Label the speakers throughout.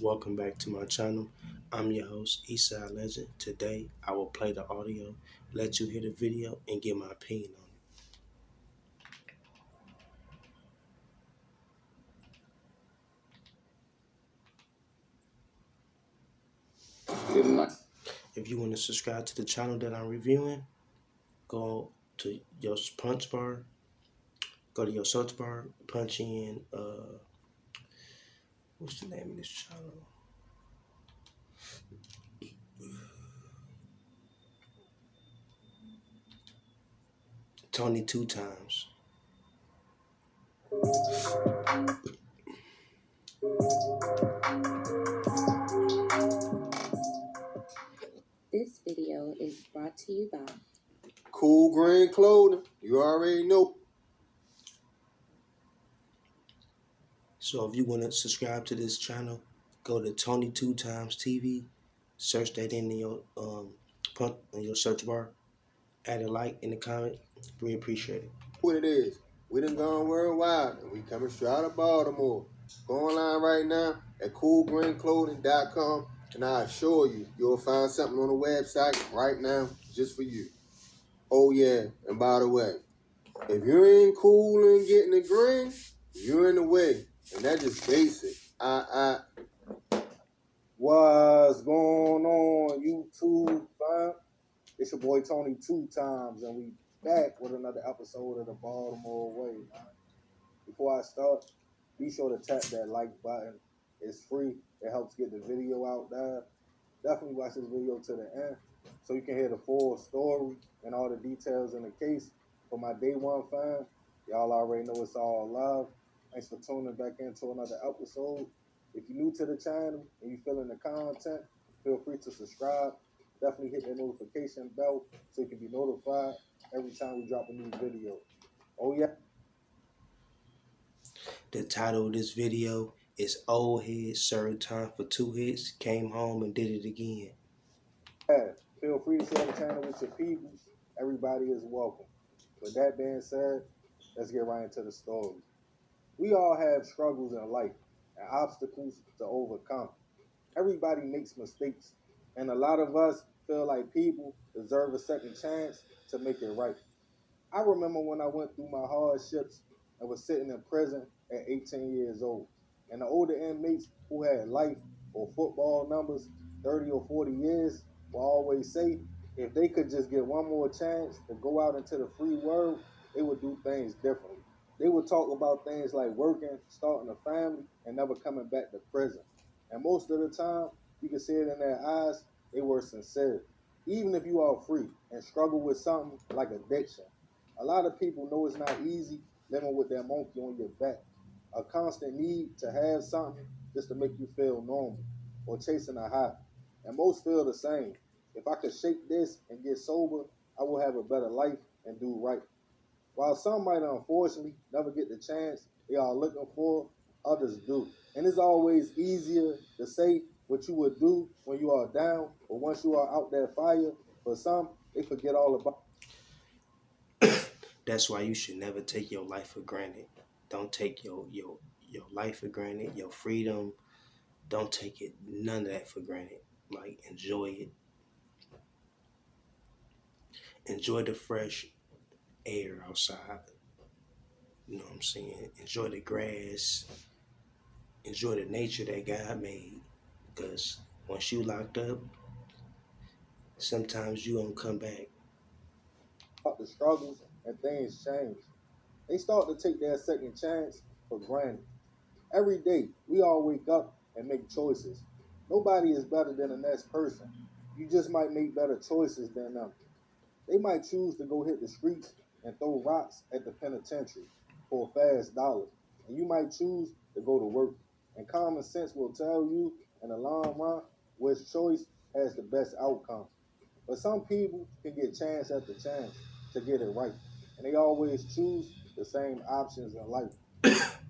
Speaker 1: Welcome back to my channel. I'm your host, Eastside Legend. Today, I will play the audio, let you hear the video, and get my opinion on it. If you want to subscribe to the channel that I'm reviewing, go to your punch bar, go to your search bar, punch in, what's the name of this channel? Tony Two Times.
Speaker 2: This video is brought to you by
Speaker 3: Cool Green Clothing. You already know.
Speaker 1: So if you want to subscribe to this channel, go to Tony Two Times TV, search that in your in your search bar, add a like in the comment. We appreciate it.
Speaker 3: What it is. We done gone worldwide and we coming straight out of Baltimore. Go online right now at coolgreenclothing.com and I assure you, you'll find something on the website right now just for you. Oh yeah, and by the way, if you ain't cool and getting the green, you're in the way. And that's just basic.
Speaker 4: What's going on, YouTube, fam? It's your boy Tony Two Times, and we back with another episode of the Baltimore Way, man. Before I start, be sure to tap that like button. It's free. It helps get the video out there. Definitely watch this video to the end so you can hear the full story and all the details in the case. For my day one fan, y'all already know it's all love. Thanks for tuning back into another episode. If you're new to the channel and you feeling the content, feel free to subscribe. Definitely hit that notification bell so you can be notified every time we drop a new video. Oh yeah.
Speaker 1: The title of this video is Old Head Served Time for Two Hits, Came Home and Did It Again.
Speaker 4: Feel free to share the channel with your peoples. Everybody is welcome. With that being said, let's get right into the story. We all have struggles in life and obstacles to overcome. Everybody makes mistakes, and a lot of us feel like people deserve a second chance to make it right. I remember when I went through my hardships and was sitting in prison at 18 years old. And the older inmates who had life or football numbers 30 or 40 years will always say if they could just get one more chance to go out into the free world, they would do things differently. They would talk about things like working, starting a family, and never coming back to prison. And most of the time, you can see it in their eyes, they were sincere. Even if you are free and struggle with something like addiction, a lot of people know it's not easy living with that monkey on your back, a constant need to have something just to make you feel normal, or chasing a high. And most feel the same. If I could shake this and get sober, I will have a better life and do right. While some might unfortunately never get the chance they are looking for, others do. And it's always easier to say what you would do when you are down or once you are out that fire. For some, they forget all about.
Speaker 1: That's why you should never take your life for granted. Don't take your life for granted, your freedom. Don't take it none of that for granted. Like enjoy it. Enjoy the fresh air outside. You know what I'm saying? Enjoy the grass. Enjoy the nature that God made. Because once you locked up, sometimes you don't come back.
Speaker 4: The struggles and things change. They start to take their second chance for granted. Every day, we all wake up and make choices. Nobody is better than the next person. You just might make better choices than them. They might choose to go hit the streets and throw rocks at the penitentiary for a fast dollar. And you might choose to go to work. And common sense will tell you in the long run which choice has the best outcome. But some people can get chance after chance to get it right. And they always choose the same options in life.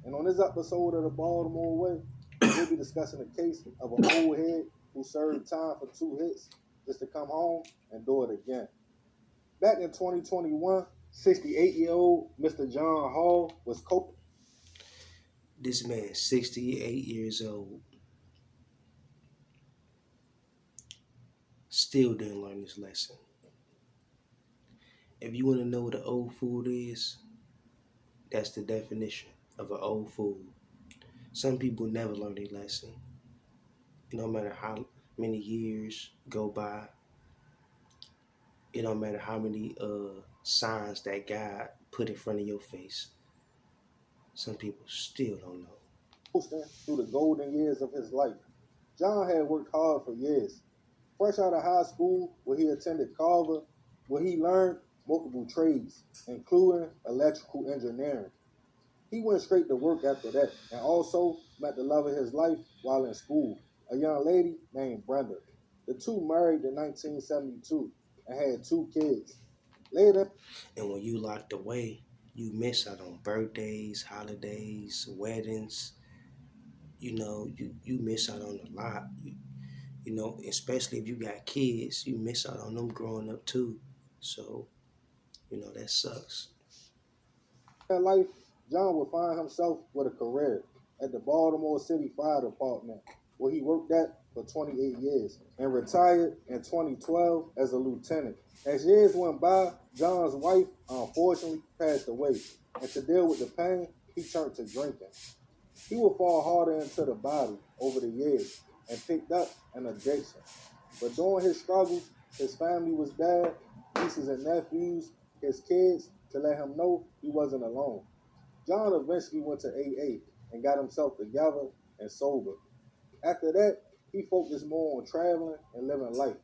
Speaker 4: And on this episode of the Baltimore Way, we'll be discussing the case of an old head who served time for two hits just to come home and do it again. Back in 2021, 68-year-old Mr. John Hall was
Speaker 1: This man, 68 years old. still didn't learn this lesson. If you want to know what an old fool is, that's the definition of an old fool. Some people never learn their lesson. No matter how many years go by, it don't matter how many signs that God put in front of your face. Some people still don't know.
Speaker 4: Through the golden years of his life. John had worked hard for years. Fresh out of high school, where he attended Carver, where he learned multiple trades, including electrical engineering. He went straight to work after that and also met the love of his life while in school, a young lady named Brenda. The two married in 1972 and had 2 kids. Later,
Speaker 1: And when you locked away, you miss out on birthdays, holidays, weddings. You miss out on a lot. Especially if you got kids, you miss out on them growing up too. So, that sucks.
Speaker 4: in life, John would find himself with a career at the Baltimore City Fire Department, where he worked at for 28 years and retired in 2012 as a lieutenant. As years went by, John's wife unfortunately passed away, and to deal with the pain, he turned to drinking. He would fall harder into the bottle over the years and picked up an addiction. But during his struggles, his family was there, nieces and nephews, his kids, to let him know he wasn't alone. John eventually went to AA and got himself together and sober. After that, he focused more on traveling and living life.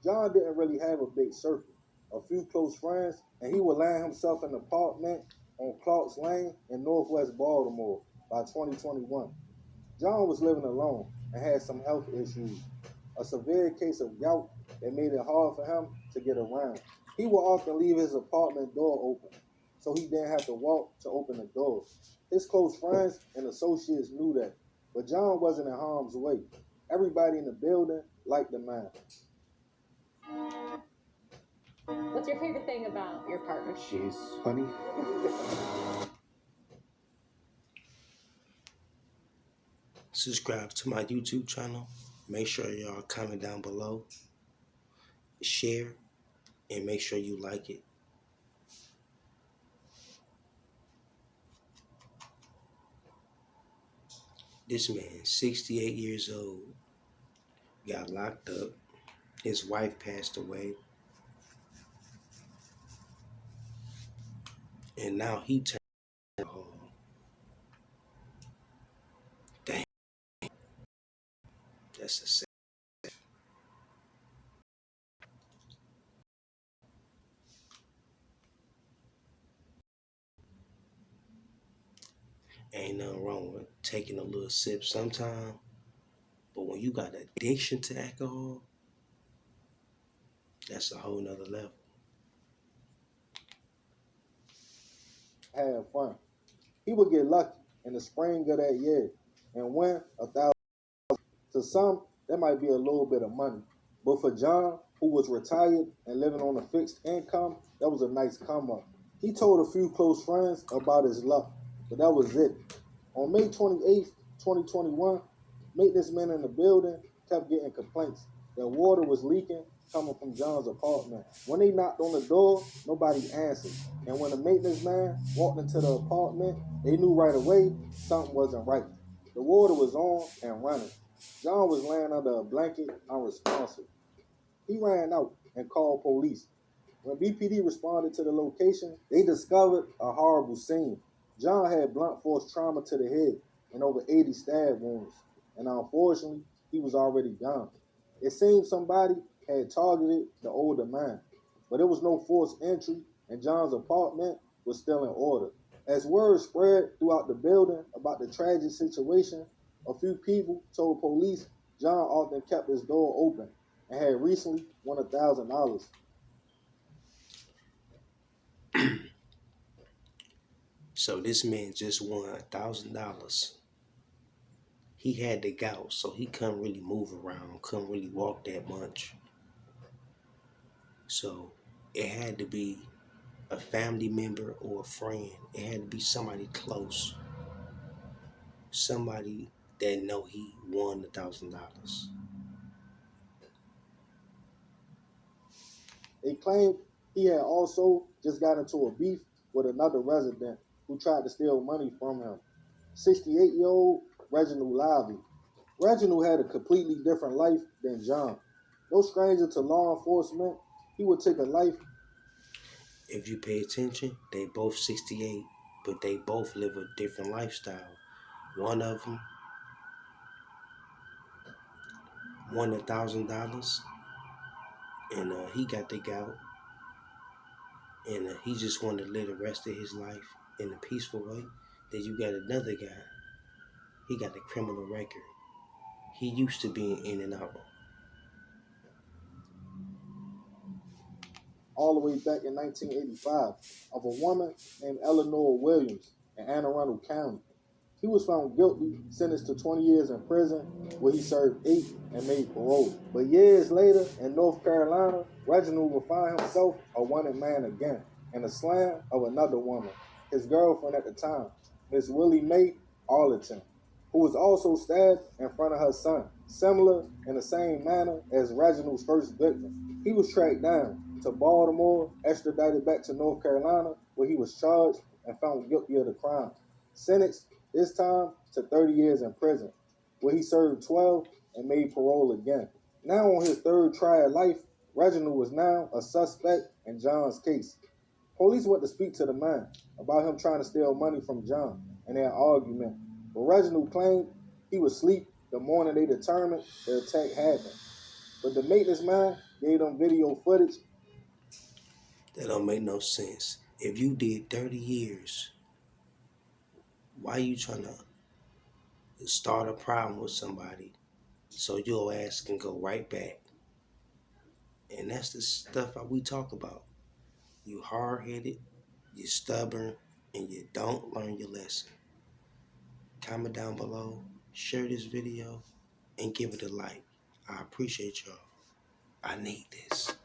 Speaker 4: John didn't really have a big circle, a few close friends, and he would land himself in an apartment on Clark's Lane in Northwest Baltimore by 2021. John was living alone and had some health issues, a severe case of gout that made it hard for him to get around. He would often leave his apartment door open, so he didn't have to walk to open the door. His close friends and associates knew that, but John wasn't in harm's way. Everybody in the building liked the man.
Speaker 2: What's your favorite thing about your partner?
Speaker 5: She's funny.
Speaker 1: Subscribe to my YouTube channel. Make sure y'all comment down below. Share. And make sure you like it. This man, 68 years old, got locked up. His wife passed away. And now he turned alcohol. Damn. That's a sad. Ain't nothing wrong with taking a little sip sometime. But when you got addiction to alcohol, that's a whole nother level.
Speaker 4: Have fun. He would get lucky in the spring of that year and win $1,000. To some, that might be a little bit of money. But for John, who was retired and living on a fixed income, that was a nice come up. He told a few close friends about his luck, but that was it. On May 28th, 2021, maintenance men in the building kept getting complaints that water was leaking coming from John's apartment. When they knocked on the door, nobody answered. And when the maintenance man walked into the apartment, they knew right away something wasn't right. The water was on and running. John was laying under a blanket, unresponsive. He ran out and called police. When BPD responded to the location, they discovered a horrible scene. John had blunt force trauma to the head and over 80 stab wounds, and unfortunately, he was already gone. It seemed somebody had targeted the older man, but there was no forced entry, and John's apartment was still in order. As word spread throughout the building about the tragic situation, a few people told police John often kept his door open and had recently won $1,000.
Speaker 1: So this man just won $1,000. He had the gout, so he couldn't really move around, couldn't really walk that much. So it had to be a family member or a friend. It had to be somebody close. Somebody that know he won $1,000.
Speaker 4: They claimed he had also just got into a beef with another resident who tried to steal money from him. 68-year-old Reginald Lively. Reginald had a completely different life than John. No stranger to law enforcement, he would take a life.
Speaker 1: If you pay attention, they both 68, but they both live a different lifestyle. One of them won $1,000, and he got the gout, and he just wanted to live the rest of his life in a peaceful way. Then you got another guy. He got a criminal record. He used to being in and out.
Speaker 4: All the way back in 1985 of a woman named Eleanor Williams in Anne Arundel County. He was found guilty, sentenced to 20 years in prison, where he served 8 and made parole. But years later, in North Carolina, Reginald would find himself a wanted man again, in the slam of another woman, his girlfriend at the time, Miss Willie Mae Arlington, who was also stabbed in front of her son, similar in the same manner as Reginald's first victim. He was tracked down to Baltimore, extradited back to North Carolina, where he was charged and found guilty of the crime. Sentenced this time to 30 years in prison, where he served 12 and made parole again. Now on his third trial of life, Reginald was now a suspect in John's case. Police went to speak to the man about him trying to steal money from John in their argument, but Reginald claimed he was asleep the morning they determined the attack happened. But the maintenance man gave them video footage.
Speaker 1: That don't make no sense. If you did 30 years, why you trying to start a problem with somebody so your ass can go right back? And that's the stuff that we talk about. You hard-headed, you stubborn, and you don't learn your lesson. Comment down below, share this video, and give it a like. I appreciate y'all. I need this.